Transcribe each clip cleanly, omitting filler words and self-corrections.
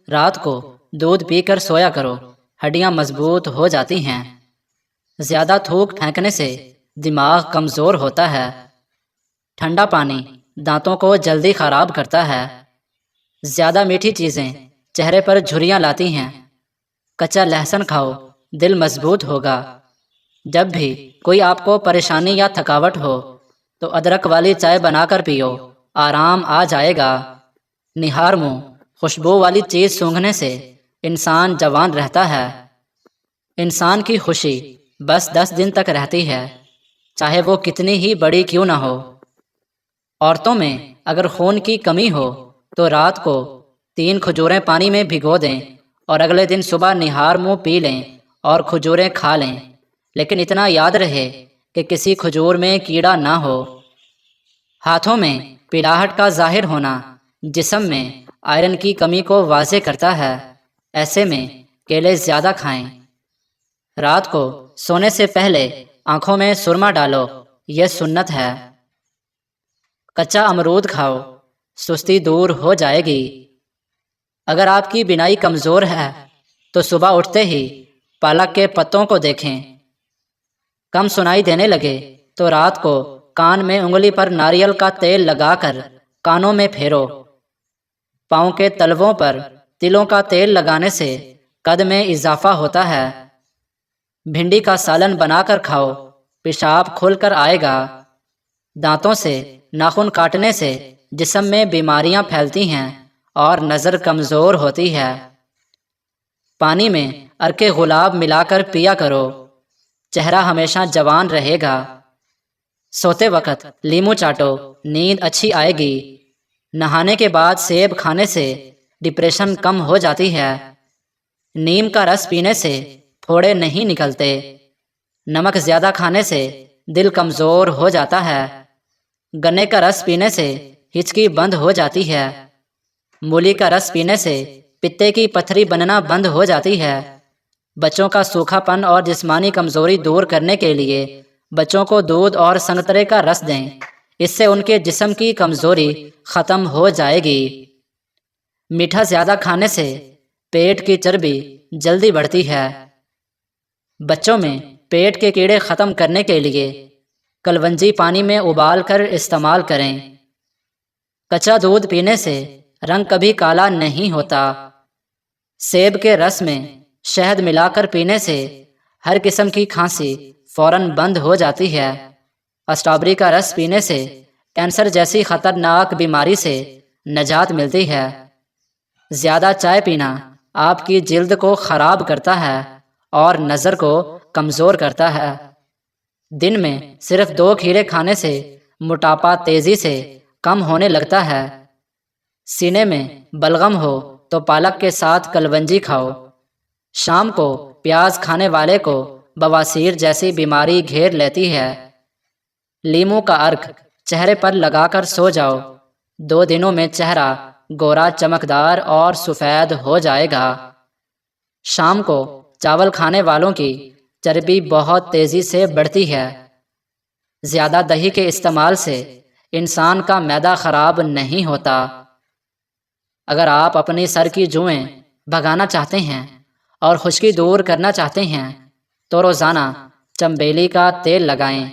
رات کو دودھ پی کر سویا کرو، ہڈیاں مضبوط ہو جاتی ہیں۔ زیادہ تھوک پھینکنے سے دماغ کمزور ہوتا ہے۔ ٹھنڈا پانی دانتوں کو جلدی خراب کرتا ہے۔ زیادہ میٹھی چیزیں چہرے پر جھریاں لاتی ہیں۔ کچا لہسن کھاؤ، دل مضبوط ہوگا۔ جب بھی کوئی آپ کو پریشانی یا تھکاوٹ ہو تو ادرک والی چائے بنا کر پیو، آرام آ جائے گا۔ نہار منہ خوشبو والی چیز سونگھنے سے انسان جوان رہتا ہے۔ انسان کی خوشی بس 10 دن تک رہتی ہے، چاہے وہ کتنی ہی بڑی کیوں نہ ہو۔ عورتوں میں اگر خون کی کمی ہو تو رات کو 3 کھجوریں پانی میں بھگو دیں اور اگلے دن صبح نہار منہ پی لیں اور کھجوریں کھا لیں، لیکن اتنا یاد رہے کہ کسی کھجور میں کیڑا نہ ہو۔ ہاتھوں میں پیلاہٹ کا ظاہر ہونا جسم میں آئرن کی کمی کو واضح کرتا ہے، ایسے میں کیلے زیادہ کھائیں۔ رات کو سونے سے پہلے آنکھوں میں سرما ڈالو، یہ سنت ہے۔ کچا امرود کھاؤ، سستی دور ہو جائے گی۔ اگر آپ کی بینائی کمزور ہے تو صبح اٹھتے ہی پالک کے پتوں کو دیکھیں۔ کم سنائی دینے لگے تو رات کو کان میں انگلی پر ناریل کا تیل لگا کر کانوں میں پھیرو۔ پاؤں کے تلووں پر تلوں کا تیل لگانے سے قد میں اضافہ ہوتا ہے۔ بھنڈی کا سالن بنا کر کھاؤ، پیشاب کھل کر آئے گا۔ دانتوں سے ناخن کاٹنے سے جسم میں بیماریاں پھیلتی ہیں اور نظر کمزور ہوتی ہے۔ پانی میں عرق گلاب ملا کر پیا کرو، چہرہ ہمیشہ جوان رہے گا۔ سوتے وقت لیمو چاٹو، نیند اچھی آئے گی۔ نہانے کے بعد سیب کھانے سے ڈپریشن کم ہو جاتی ہے۔ نیم کا رس پینے سے پھوڑے نہیں نکلتے۔ نمک زیادہ کھانے سے دل کمزور ہو جاتا ہے۔ گنے کا رس پینے سے ہچکی بند ہو جاتی ہے۔ مولی کا رس پینے سے پتے کی پتھری بننا بند ہو جاتی ہے۔ بچوں کا سوکھا پن اور جسمانی کمزوری دور کرنے کے لیے بچوں کو دودھ اور سنترے کا رس دیں، اس سے ان کے جسم کی کمزوری ختم ہو جائے گی۔ میٹھا زیادہ کھانے سے پیٹ کی چربی جلدی بڑھتی ہے۔ بچوں میں پیٹ کے کیڑے ختم کرنے کے لیے کلونجی پانی میں ابال کر استعمال کریں۔ کچا دودھ پینے سے رنگ کبھی کالا نہیں ہوتا۔ سیب کے رس میں شہد ملا کر پینے سے ہر قسم کی کھانسی فوراً بند ہو جاتی ہے۔ اسٹرابری کا رس پینے سے کینسر جیسی خطرناک بیماری سے نجات ملتی ہے۔ زیادہ چائے پینا آپ کی جلد کو خراب کرتا ہے اور نظر کو کمزور کرتا ہے۔ دن میں صرف 2 کھیرے کھانے سے موٹاپا تیزی سے کم ہونے لگتا ہے۔ سینے میں بلغم ہو تو پالک کے ساتھ کلونجی کھاؤ۔ شام کو پیاز کھانے والے کو بواسیر جیسی بیماری گھیر لیتی ہے۔ لیموں کا عرق چہرے پر لگا کر سو جاؤ، 2 دنوں میں چہرہ گورا، چمکدار اور سفید ہو جائے گا۔ شام کو چاول کھانے والوں کی چربی بہت تیزی سے بڑھتی ہے۔ زیادہ دہی کے استعمال سے انسان کا معدہ خراب نہیں ہوتا۔ اگر آپ اپنی سر کی جوئیں بھگانا چاہتے ہیں اور خشکی دور کرنا چاہتے ہیں تو روزانہ چنبیلی کا تیل لگائیں۔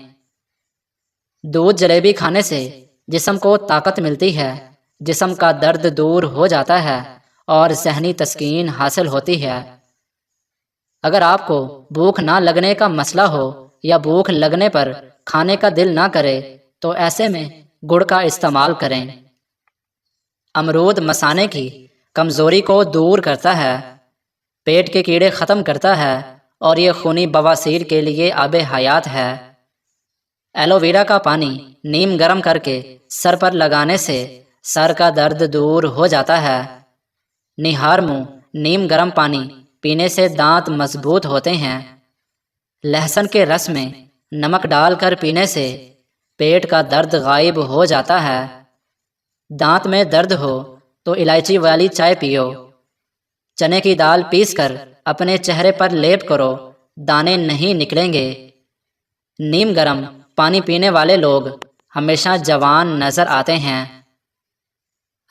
دودھ جلیبی کھانے سے جسم کو طاقت ملتی ہے، جسم کا درد دور ہو جاتا ہے اور ذہنی تسکین حاصل ہوتی ہے۔ اگر آپ کو بھوک نہ لگنے کا مسئلہ ہو یا بھوک لگنے پر کھانے کا دل نہ کرے تو ایسے میں گڑ کا استعمال کریں۔ امرود مثانے کی کمزوری کو دور کرتا ہے، پیٹ کے کیڑے ختم کرتا ہے اور یہ خونی بواسیر کے لیے آب حیات ہے۔ ایلو ویرا کا پانی نیم گرم کر کے سر پر لگانے سے سر کا درد دور ہو جاتا ہے۔ نہار منہ نیم گرم پانی پینے سے دانت مضبوط ہوتے ہیں۔ لہسن کے رس میں نمک ڈال کر پینے سے پیٹ کا درد غائب ہو جاتا ہے۔ دانت میں درد ہو تو الائچی والی چائے پیو۔ چنے کی دال پیس کر اپنے چہرے پر لیپ کرو، دانے نہیں نکلیں گے۔ نیم گرم پانی پینے والے لوگ ہمیشہ جوان نظر آتے ہیں۔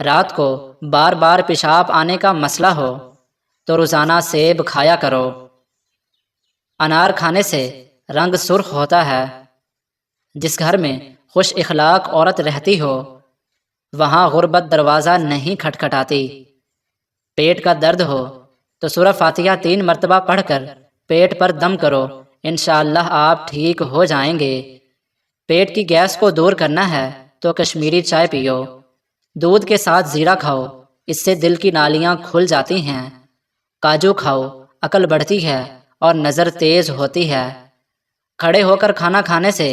رات کو بار بار پیشاب آنے کا مسئلہ ہو تو روزانہ سیب کھایا کرو۔ انار کھانے سے رنگ سرخ ہوتا ہے۔ جس گھر میں خوش اخلاق عورت رہتی ہو وہاں غربت دروازہ نہیں کھٹکھٹاتی۔ پیٹ کا درد ہو تو سورہ فاتحہ 3 مرتبہ پڑھ کر پیٹ پر دم کرو، انشاءاللہ آپ ٹھیک ہو جائیں گے۔ پیٹ کی گیس کو دور کرنا ہے تو کشمیری چائے پیو، دودھ کے ساتھ زیرہ کھاؤ، اس سے دل کی نالیاں کھل جاتی ہیں۔ کاجو کھاؤ، عقل بڑھتی ہے اور نظر تیز ہوتی ہے۔ کھڑے ہو کر کھانا کھانے سے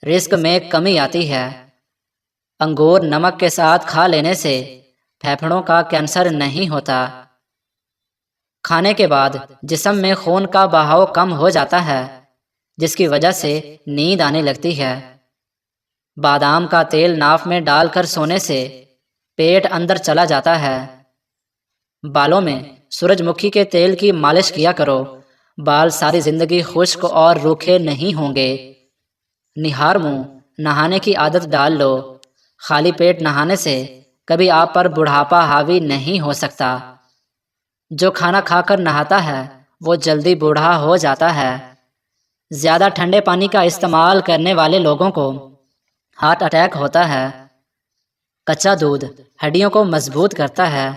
رزق میں کمی آتی ہے۔ انگور نمک کے ساتھ کھا لینے سے پھیپھڑوں کا کینسر نہیں ہوتا۔ کھانے کے بعد جسم میں خون کا بہاؤ کم ہو جاتا ہے جس کی وجہ سے نیند آنے لگتی ہے۔ بادام کا تیل ناف میں ڈال کر سونے سے پیٹ اندر چلا جاتا ہے۔ بالوں میں سورج مکھی کے تیل کی مالش کیا کرو، بال ساری زندگی خشک اور روکھے نہیں ہوں گے۔ نہار منہ نہانے کی عادت ڈال لو، خالی پیٹ نہانے سے کبھی آپ پر بڑھاپا حاوی نہیں ہو سکتا۔ جو کھانا کھا کر نہاتا ہے وہ جلدی بوڑھا ہو جاتا ہے۔ زیادہ ٹھنڈے پانی کا استعمال کرنے والے لوگوں کو ہارٹ اٹیک ہوتا ہے۔ کچا دودھ ہڈیوں کو مضبوط کرتا ہے۔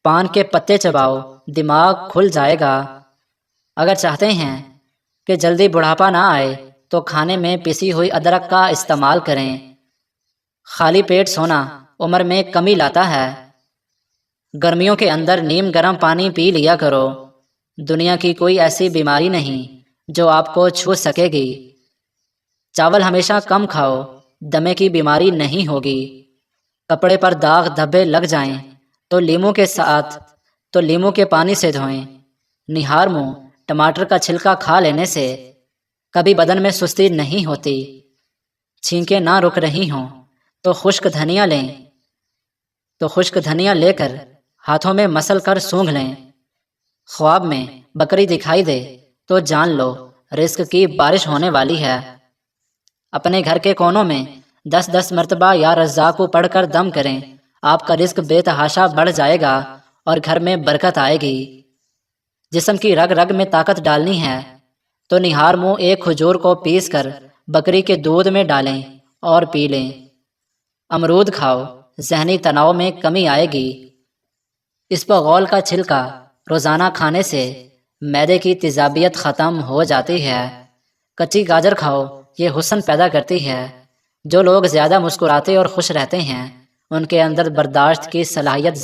پان کے پتے چباؤ، دماغ کھل جائے گا۔ اگر چاہتے ہیں کہ جلدی بڑھاپا نہ آئے تو کھانے میں پسی ہوئی ادرک کا استعمال کریں۔ خالی پیٹ سونا عمر میں کمی لاتا ہے۔ گرمیوں کے اندر نیم گرم پانی پی لیا کرو، دنیا کی کوئی ایسی بیماری نہیں جو آپ کو چھو سکے گی۔ چاول ہمیشہ کم کھاؤ، دمے کی بیماری نہیں ہوگی۔ کپڑے پر داغ دھبے لگ جائیں تو لیموں کے پانی سے دھوئیں۔ نہار منہ ٹماٹر کا چھلکا کھا لینے سے کبھی بدن میں سستی نہیں ہوتی۔ چھینکیں نہ رک رہی ہوں تو خشک دھنیا لے کر ہاتھوں میں مسل کر سونگھ لیں۔ خواب میں بکری دکھائی دے تو جان لو رزق کی بارش ہونے والی ہے۔ اپنے گھر کے کونوں میں 10 مرتبہ یا رزاق پڑھ کر دم کریں، آپ کا رزق بے تحاشا بڑھ جائے گا اور گھر میں برکت آئے گی۔ جسم کی رگ رگ میں طاقت ڈالنی ہے تو نہار منہ ایک کھجور کو پیس کر بکری کے دودھ میں ڈالیں اور پی لیں۔ امرود کھاؤ، ذہنی تناؤ میں کمی آئے گی۔ اسپغول کا چھلکا روزانہ کھانے سے معدے کی تیزابیت ختم ہو جاتی ہے۔ کچی گاجر کھاؤ، یہ حسن پیدا کرتی ہے۔ جو لوگ زیادہ مسکراتے اور خوش رہتے ہیں ان کے اندر برداشت کی صلاحیت